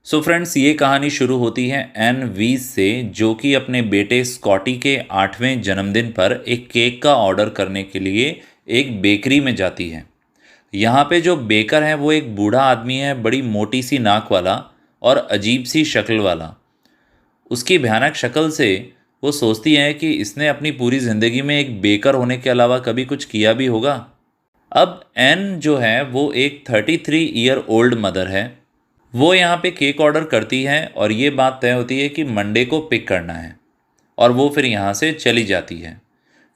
So friends, ये कहानी शुरू होती है एन वीज से, जो कि अपने बेटे स्कॉटी के 8वें जन्मदिन पर एक केक का ऑर्डर करने के लिए एक बेकरी में जाती है। यहाँ पे जो बेकर है वो एक बूढ़ा आदमी है, बड़ी मोटी सी नाक वाला और अजीब सी शक्ल वाला। उसकी भयानक शक्ल से वो सोचती है कि इसने अपनी पूरी ज़िंदगी में एक बेकर होने के अलावा कभी कुछ किया भी होगा। अब एन जो है वो एक 33 ईयर ओल्ड मदर है। वो यहाँ पे केक ऑर्डर करती है और ये बात तय होती है कि मंडे को पिक करना है, और वो फिर यहाँ से चली जाती है।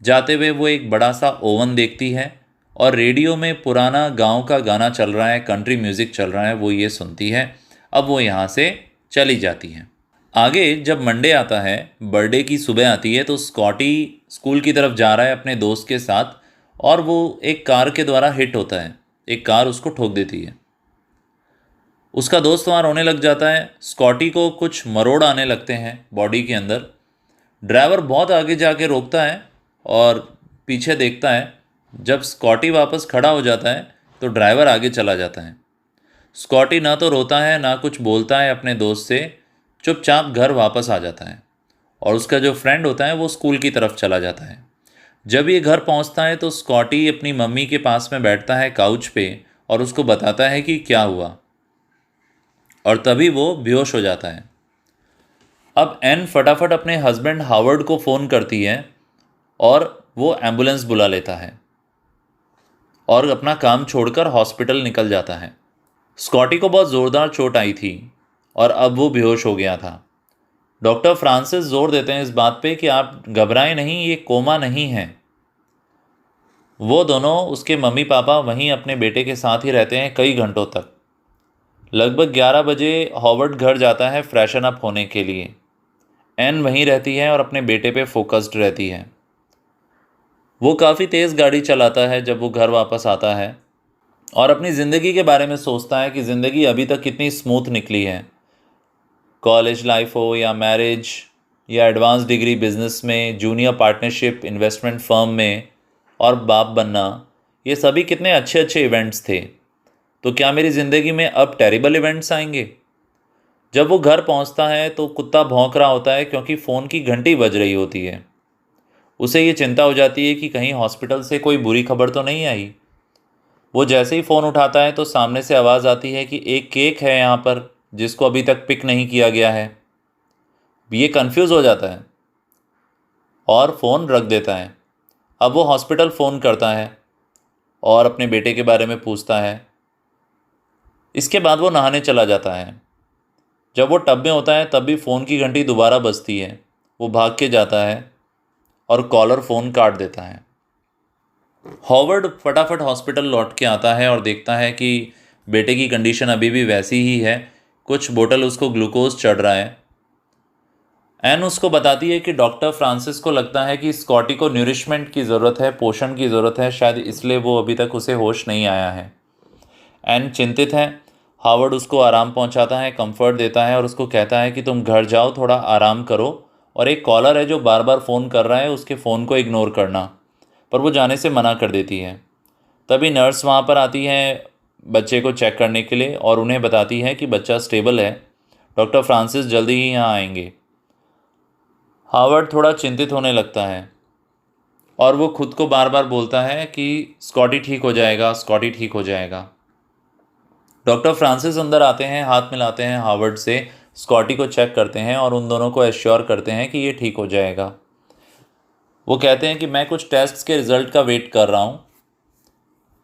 जाते हुए वो एक बड़ा सा ओवन देखती है और रेडियो में पुराना गांव का गाना चल रहा है, कंट्री म्यूज़िक चल रहा है, वो ये सुनती है। अब वो यहाँ से चली जाती है। आगे जब मंडे आता है, बर्थडे की सुबह आती है, तो स्कॉटी स्कूल की तरफ जा रहा है अपने दोस्त के साथ, और वो एक कार के द्वारा हिट होता है। एक कार उसको ठोक देती है। उसका दोस्त वहाँ रोने लग जाता है। स्कॉटी को कुछ मरोड़ आने लगते हैं बॉडी के अंदर। ड्राइवर बहुत आगे जाके रोकता है और पीछे देखता है। जब स्कॉटी वापस खड़ा हो जाता है तो ड्राइवर आगे चला जाता है। स्कॉटी ना तो रोता है ना कुछ बोलता है अपने दोस्त से, चुपचाप घर वापस आ जाता है। और उसका जो फ्रेंड होता है वो स्कूल की तरफ चला जाता है। जब ये घर पहुंचता है तो स्कॉटी अपनी मम्मी के पास में बैठता है काउच पे और उसको बताता है कि क्या हुआ, और तभी वो बेहोश हो जाता है। अब एन फटाफट अपने हस्बैंड हावर्ड को फ़ोन करती है और वो एम्बुलेंस बुला लेता है और अपना काम छोड़कर हॉस्पिटल निकल जाता है। स्कॉटी को बहुत ज़ोरदार चोट आई थी और अब वो बेहोश हो गया था। डॉक्टर फ्रांसिस जोर देते हैं इस बात पे कि आप घबराएं नहीं, ये कोमा नहीं है। वो दोनों, उसके मम्मी पापा, वहीं अपने बेटे के साथ ही रहते हैं कई घंटों तक। लगभग 11 बजे हॉवर्ड घर जाता है फ्रेशन अप होने के लिए। एन वहीं रहती है और अपने बेटे पे फोकस्ड रहती है। वो काफ़ी तेज़ गाड़ी चलाता है जब वो घर वापस आता है और अपनी ज़िंदगी के बारे में सोचता है कि ज़िंदगी अभी तक कितनी स्मूथ निकली है। कॉलेज लाइफ हो या मैरिज या एडवांस डिग्री बिजनेस में, जूनियर पार्टनरशिप इन्वेस्टमेंट फर्म में, और बाप बनना, ये सभी कितने अच्छे अच्छे इवेंट्स थे। तो क्या मेरी ज़िंदगी में अब टेरिबल इवेंट्स आएंगे? जब वो घर पहुंचता है तो कुत्ता भौंक रहा होता है क्योंकि फ़ोन की घंटी बज रही होती है। उसे ये चिंता हो जाती है कि कहीं हॉस्पिटल से कोई बुरी खबर तो नहीं आई। वो जैसे ही फ़ोन उठाता है तो सामने से आवाज़ आती है कि एक केक है यहाँ पर जिसको अभी तक पिक नहीं किया गया है। ये कंफ्यूज हो जाता है और फ़ोन रख देता है। अब वो हॉस्पिटल फ़ोन करता है और अपने बेटे के बारे में पूछता है। इसके बाद वो नहाने चला जाता है। जब वो टब में होता है तब भी फ़ोन की घंटी दोबारा बजती है। वो भाग के जाता है और कॉलर फ़ोन काट देता है। हॉवर्ड फटाफट हॉस्पिटल लौट के आता है और देखता है कि बेटे की कंडीशन अभी भी वैसी ही है। कुछ बोतल उसको ग्लूकोज चढ़ रहा है। एन उसको बताती है कि डॉक्टर फ्रांसिस को लगता है कि स्कॉटी को न्यूरिशमेंट की ज़रूरत है, पोषण की ज़रूरत है, शायद इसलिए वो अभी तक उसे होश नहीं आया है। एन चिंतित है। हावर्ड उसको आराम पहुंचाता है, कंफर्ट देता है और उसको कहता है कि तुम घर जाओ, थोड़ा आराम करो, और एक कॉलर है जो बार बार फ़ोन कर रहा है, उसके फ़ोन को इग्नोर करना। पर वो जाने से मना कर देती है। तभी नर्स वहाँ पर आती है बच्चे को चेक करने के लिए और उन्हें बताती है कि बच्चा स्टेबल है, डॉक्टर फ्रांसिस जल्दी ही यहाँ आएंगे। हावर्ड थोड़ा चिंतित होने लगता है और वो खुद को बार बार बोलता है कि स्कॉटी ठीक हो जाएगा, स्कॉटी ठीक हो जाएगा। डॉक्टर फ्रांसिस अंदर आते हैं, हाथ मिलाते हैं हावर्ड से, स्कॉटी को चेक करते हैं और उन दोनों को एश्योर करते हैं कि ये ठीक हो जाएगा। वो कहते हैं कि मैं कुछ टेस्ट्स के रिज़ल्ट का वेट कर रहा हूँ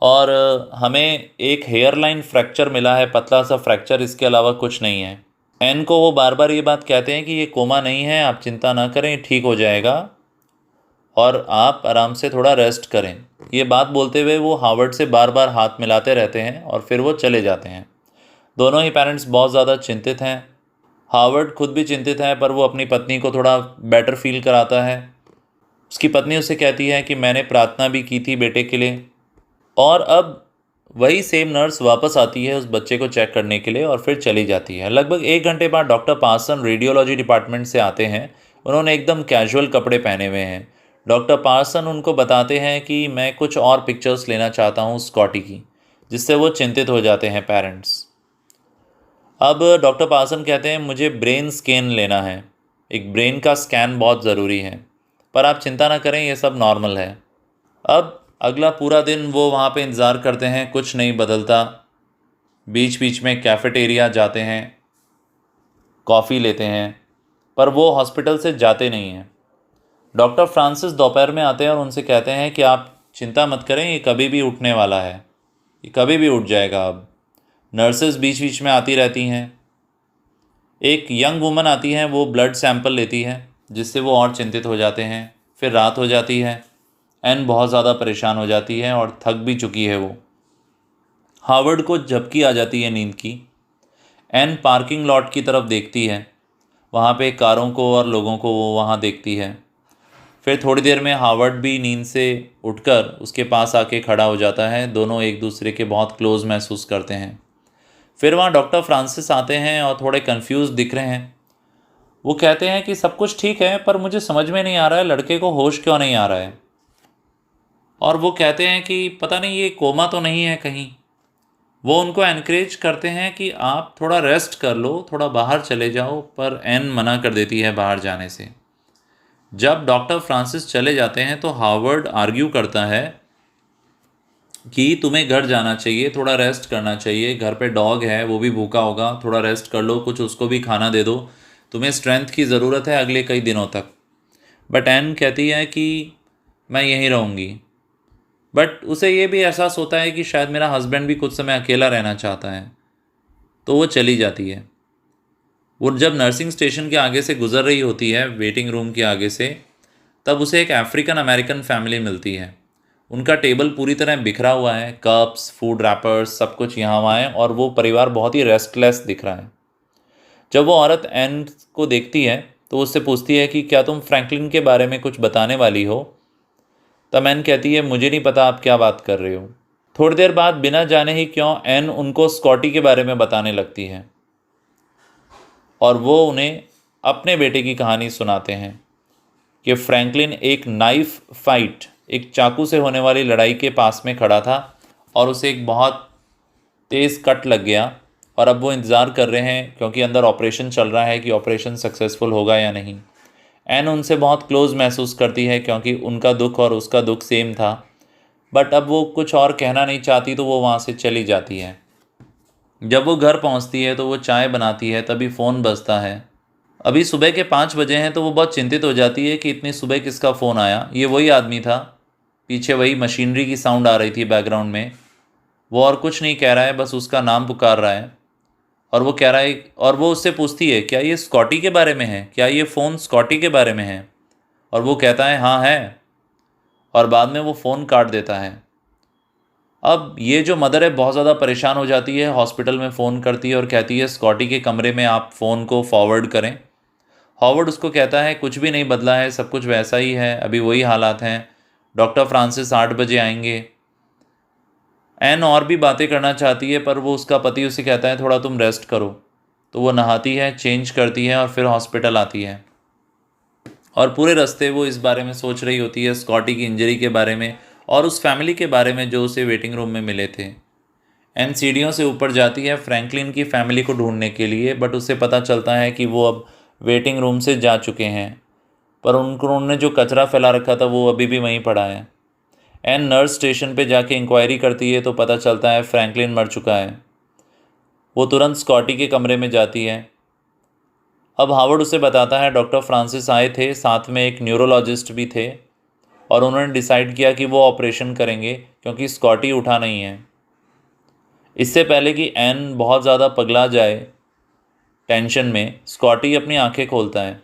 और हमें एक हेयर लाइन फ्रैक्चर मिला है, पतला सा फ्रैक्चर, इसके अलावा कुछ नहीं है। एन को वो बार बार ये बात कहते हैं कि ये कोमा नहीं है, आप चिंता ना करें, ठीक हो जाएगा और आप आराम से थोड़ा रेस्ट करें। ये बात बोलते हुए वो हावर्ड से बार बार हाथ मिलाते रहते हैं और फिर वो चले जाते हैं। दोनों ही पेरेंट्स बहुत ज़्यादा चिंतित हैं। हावर्ड खुद भी चिंतित है, पर वो अपनी पत्नी को थोड़ा बेटर फील कराता है। उसकी पत्नी उसे कहती है कि मैंने प्रार्थना भी की थी बेटे के लिए। और अब वही सेम नर्स वापस आती है उस बच्चे को चेक करने के लिए और फिर चली जाती है। लगभग 1 घंटे बाद डॉक्टर पार्सन रेडियोलॉजी डिपार्टमेंट से आते हैं। उन्होंने एकदम कैजुअल कपड़े पहने हुए हैं। डॉक्टर पार्सन उनको बताते हैं कि मैं कुछ और पिक्चर्स लेना चाहता हूँ स्कॉटी की, जिससे वो चिंतित हो जाते हैं पेरेंट्स। अब डॉक्टर पार्सन कहते हैं मुझे ब्रेन स्कैन लेना है, एक ब्रेन का स्कैन बहुत ज़रूरी है, पर आप चिंता ना करें, ये सब नॉर्मल है। अब अगला पूरा दिन वो वहाँ पे इंतज़ार करते हैं, कुछ नहीं बदलता। बीच बीच में कैफ़ेटेरिया जाते हैं, कॉफ़ी लेते हैं, पर वो हॉस्पिटल से जाते नहीं हैं। डॉक्टर फ्रांसिस दोपहर में आते हैं और उनसे कहते हैं कि आप चिंता मत करें, ये कभी भी उठने वाला है, ये कभी भी उठ जाएगा। अब नर्सेज बीच बीच में आती रहती हैं। एक यंग वुमन आती है, वो ब्लड सैंपल लेती है, जिससे वो और चिंतित हो जाते हैं। फिर रात हो जाती है। एन बहुत ज़्यादा परेशान हो जाती है और थक भी चुकी है वो। हार्वर्ड को झपकी आ जाती है नींद की। एन पार्किंग लॉट की तरफ देखती है, वहाँ पे कारों को और लोगों को वो वहाँ देखती है। फिर थोड़ी देर में हार्वर्ड भी नींद से उठकर उसके पास आके खड़ा हो जाता है। दोनों एक दूसरे के बहुत क्लोज महसूस करते हैं। फिर वहाँ डॉक्टर फ्रांसिस आते हैं और थोड़े कंफ्यूज दिख रहे हैं। वो कहते हैं कि सब कुछ ठीक है, पर मुझे समझ में नहीं आ रहा है लड़के को होश क्यों नहीं आ रहा है। और वो कहते हैं कि पता नहीं ये कोमा तो नहीं है कहीं। वो उनको एनकरेज करते हैं कि आप थोड़ा रेस्ट कर लो, थोड़ा बाहर चले जाओ, पर एन मना कर देती है बाहर जाने से। जब डॉक्टर फ्रांसिस चले जाते हैं तो हार्वर्ड आर्ग्यू करता है कि तुम्हें घर जाना चाहिए, थोड़ा रेस्ट करना चाहिए, घर पे डॉग है, वो भी भूखा होगा, थोड़ा रेस्ट कर लो, कुछ उसको भी खाना दे दो, तुम्हें स्ट्रेंथ की ज़रूरत है अगले कई दिनों तक। बट एन कहती है कि मैं यहीं रहूँगी। बट उसे ये भी एहसास होता है कि शायद मेरा हस्बैंड भी कुछ समय अकेला रहना चाहता है, तो वो चली जाती है। वो जब नर्सिंग स्टेशन के आगे से गुजर रही होती है, वेटिंग रूम के आगे से, तब उसे एक अफ्रीकन अमेरिकन फैमिली मिलती है। उनका टेबल पूरी तरह बिखरा हुआ है, कप्स, फूड रैपर्स, सब कुछ यहाँ वहाँ है, और वो परिवार बहुत ही रेस्टलेस दिख रहा है। जब वो औरत एन को देखती है तो उससे पूछती है कि क्या तुम फ्रैंकलिन के बारे में कुछ बताने वाली हो। तब एन कहती है मुझे नहीं पता आप क्या बात कर रहे हो। थोड़ी देर बाद बिना जाने ही क्यों एन उनको स्कॉटी के बारे में बताने लगती है और वो उन्हें अपने बेटे की कहानी सुनाते हैं कि फ्रैंकलिन एक नाइफ फाइट, एक चाकू से होने वाली लड़ाई के पास में खड़ा था और उसे एक बहुत तेज़ कट लग गया, और अब वो इंतज़ार कर रहे हैं क्योंकि अंदर ऑपरेशन चल रहा है कि ऑपरेशन सक्सेसफुल होगा या नहीं। एन उनसे बहुत क्लोज महसूस करती है क्योंकि उनका दुख और उसका दुख सेम था। बट अब वो कुछ और कहना नहीं चाहती तो वो वहाँ से चली जाती है। जब वो घर पहुँचती है तो वो चाय बनाती है, तभी फ़ोन बजता है। अभी सुबह के 5 बजे हैं तो वो बहुत चिंतित हो जाती है कि इतनी सुबह किसका फ़ोन आया। ये वही आदमी था, पीछे वही मशीनरी की साउंड आ रही थी बैकग्राउंड में। वो और कुछ नहीं कह रहा है, बस उसका नाम पुकार रहा है। और वो कह रहा है, और वो उससे पूछती है क्या ये स्कॉटी के बारे में है, क्या ये फ़ोन स्कॉटी के बारे में है। और वो कहता है हाँ है, और बाद में वो फ़ोन काट देता है। अब ये जो मदर है बहुत ज़्यादा परेशान हो जाती है, हॉस्पिटल में फ़ोन करती है और कहती है स्कॉटी के कमरे में आप फ़ोन को फॉरवर्ड करें। हॉवर्ड उसको कहता है कुछ भी नहीं बदला है, सब कुछ वैसा ही है, अभी वही हालात हैं, डॉक्टर फ्रांसिस 8 बजे आएंगे। एन और भी बातें करना चाहती है, पर वो उसका पति उसे कहता है थोड़ा तुम रेस्ट करो। तो वो नहाती है, चेंज करती है और फिर हॉस्पिटल आती है। और पूरे रास्ते वो इस बारे में सोच रही होती है, स्कॉटी की इंजरी के बारे में और उस फैमिली के बारे में जो उसे वेटिंग रूम में मिले थे। एन सीढ़ियों से ऊपर जाती है फ्रैंकलिन की फैमिली को ढूंढने के लिए, बट उसे पता चलता है कि वो अब वेटिंग रूम से जा चुके हैं, पर उन्होंने जो कचरा फैला रखा था वो अभी भी वहीं पड़ा है। एन नर्स स्टेशन पे जाके इंक्वायरी करती है तो पता चलता है फ्रैंकलिन मर चुका है। वो तुरंत स्कॉटी के कमरे में जाती है। अब हावर्ड उसे बताता है डॉक्टर फ्रांसिस आए थे, साथ में एक न्यूरोलॉजिस्ट भी थे, और उन्होंने डिसाइड किया कि वो ऑपरेशन करेंगे क्योंकि स्कॉटी उठा नहीं है। इससे पहले कि एन बहुत ज़्यादा पगला जाए टेंशन में, स्कॉटी अपनी आंखें खोलता है।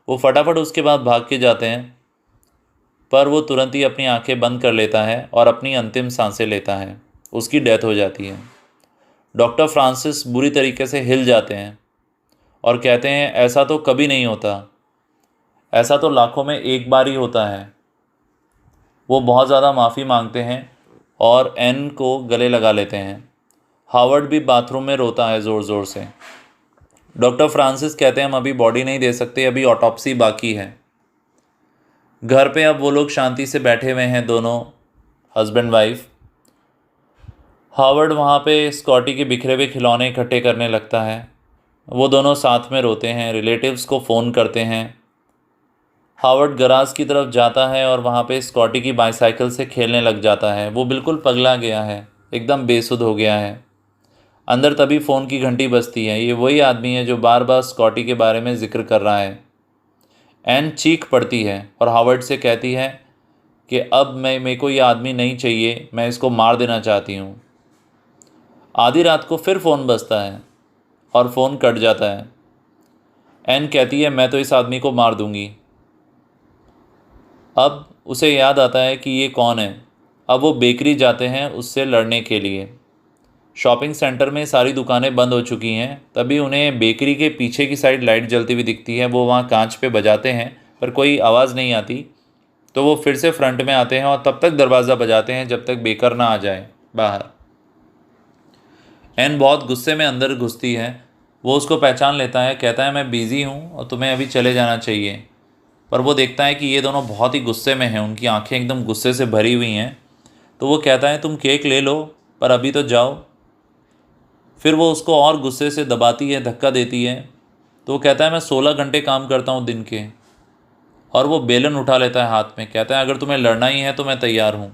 वो फटाफट उसके बाद भाग के जाते हैं, पर वो तुरंत ही अपनी आंखें बंद कर लेता है और अपनी अंतिम सांसें लेता है। उसकी डेथ हो जाती है। डॉक्टर फ्रांसिस बुरी तरीके से हिल जाते हैं और कहते हैं ऐसा तो कभी नहीं होता, ऐसा तो लाखों में एक बार ही होता है। वो बहुत ज़्यादा माफ़ी मांगते हैं और एन को गले लगा लेते हैं। हावर्ड भी बाथरूम में रोता है ज़ोर ज़ोर से। डॉक्टर फ्रांसिस कहते हैं हम अभी बॉडी नहीं दे सकते, अभी ऑटोप्सी बाकी है। घर पे अब वो लोग शांति से बैठे हुए हैं, दोनों हस्बैंड वाइफ। हावर्ड वहाँ पे स्कॉटी के बिखरे हुए खिलौने इकट्ठे करने लगता है। वो दोनों साथ में रोते हैं, रिलेटिव्स को फ़ोन करते हैं। हावर्ड गराज की तरफ जाता है और वहाँ पे स्कॉटी की बाईसाइकिल से खेलने लग जाता है। वो बिल्कुल पगला गया है, एकदम बेसुध हो गया है। अंदर तभी फ़ोन की घंटी बजती है। ये वही आदमी है जो बार बार स्कॉटी के बारे में ज़िक्र कर रहा है। एन चीख पड़ती है और हावर्ड से कहती है कि अब मेरे को ये आदमी नहीं चाहिए, मैं इसको मार देना चाहती हूँ। आधी रात को फिर फ़ोन बजता है और फ़ोन कट जाता है। एन कहती है मैं तो इस आदमी को मार दूंगी। अब उसे याद आता है कि ये कौन है। अब वो बेकरी जाते हैं उससे लड़ने के लिए। शॉपिंग सेंटर में सारी दुकानें बंद हो चुकी हैं। तभी उन्हें बेकरी के पीछे की साइड लाइट जलती हुई दिखती है। वो वहाँ कांच पे बजाते हैं पर कोई आवाज़ नहीं आती। तो वो फिर से फ्रंट में आते हैं और तब तक दरवाज़ा बजाते हैं जब तक बेकर ना आ जाए बाहर। एन बहुत गुस्से में अंदर घुसती है। वो उसको पहचान लेता है, कहता है मैं बिज़ी हूँ और तुम्हें अभी चले जाना चाहिए। पर वो देखता है कि ये दोनों बहुत ही गुस्से में हैं, उनकी आंखें एकदम गुस्से से भरी हुई हैं। तो वो कहता है तुम केक ले लो पर अभी तो जाओ। फिर वो उसको और गुस्से से दबाती है, धक्का देती है। तो वो कहता है मैं 16 घंटे काम करता हूँ दिन के। और वो बेलन उठा लेता है हाथ में, कहता है अगर तुम्हें लड़ना ही है तो मैं तैयार हूँ।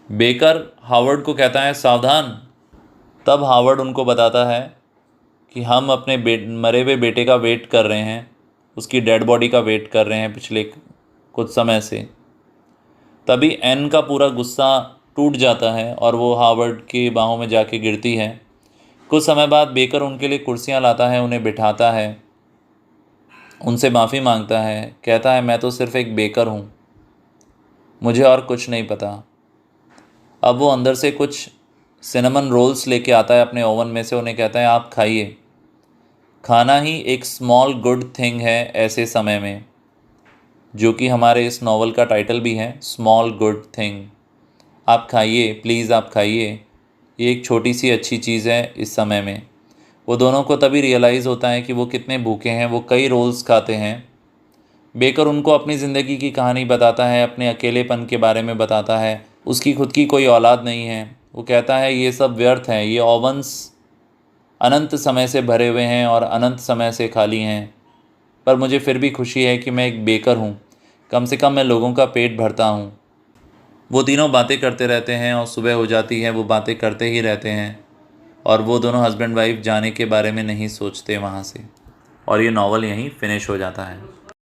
बेकर हावर्ड को कहता है सावधान। तब हावर्ड उनको बताता है कि हम अपने मरे हुए बेटे का वेट कर रहे हैं, उसकी डेड बॉडी का वेट कर रहे हैं पिछले कुछ समय से। तभी एन का पूरा गुस्सा टूट जाता है और वो हावर्ड की बाहों में जाके गिरती है। कुछ समय बाद बेकर उनके लिए कुर्सियां लाता है, उन्हें बिठाता है, उनसे माफ़ी मांगता है, कहता है मैं तो सिर्फ़ एक बेकर हूँ, मुझे और कुछ नहीं पता। अब वो अंदर से कुछ सिनेमन रोल्स लेके आता है अपने ओवन में से, उन्हें कहता है आप खाइए। खाना ही एक स्मॉल गुड थिंग है ऐसे समय में, जो कि हमारे इस नावल का टाइटल भी है, स्मॉल गुड थिंग। आप खाइए प्लीज़, आप खाइए, ये एक छोटी सी अच्छी चीज़ है इस समय में। वो दोनों को तभी रियलाइज़ होता है कि वो कितने भूखे हैं। वो कई रोल्स खाते हैं। बेकर उनको अपनी ज़िंदगी की कहानी बताता है, अपने अकेलेपन के बारे में बताता है। उसकी खुद की कोई औलाद नहीं है। वो कहता है ये सब व्यर्थ है, ये ओवन्स अनंत समय से भरे हुए हैं और अनंत समय से खाली हैं। पर मुझे फिर भी खुशी है कि मैं एक बेकर हूँ, कम से कम मैं लोगों का पेट भरता हूँ। वो तीनों बातें करते रहते हैं और सुबह हो जाती है, वो बातें करते ही रहते हैं और वो दोनों हस्बैंड वाइफ जाने के बारे में नहीं सोचते वहाँ से। और ये नावल यहीं फिनिश हो जाता है।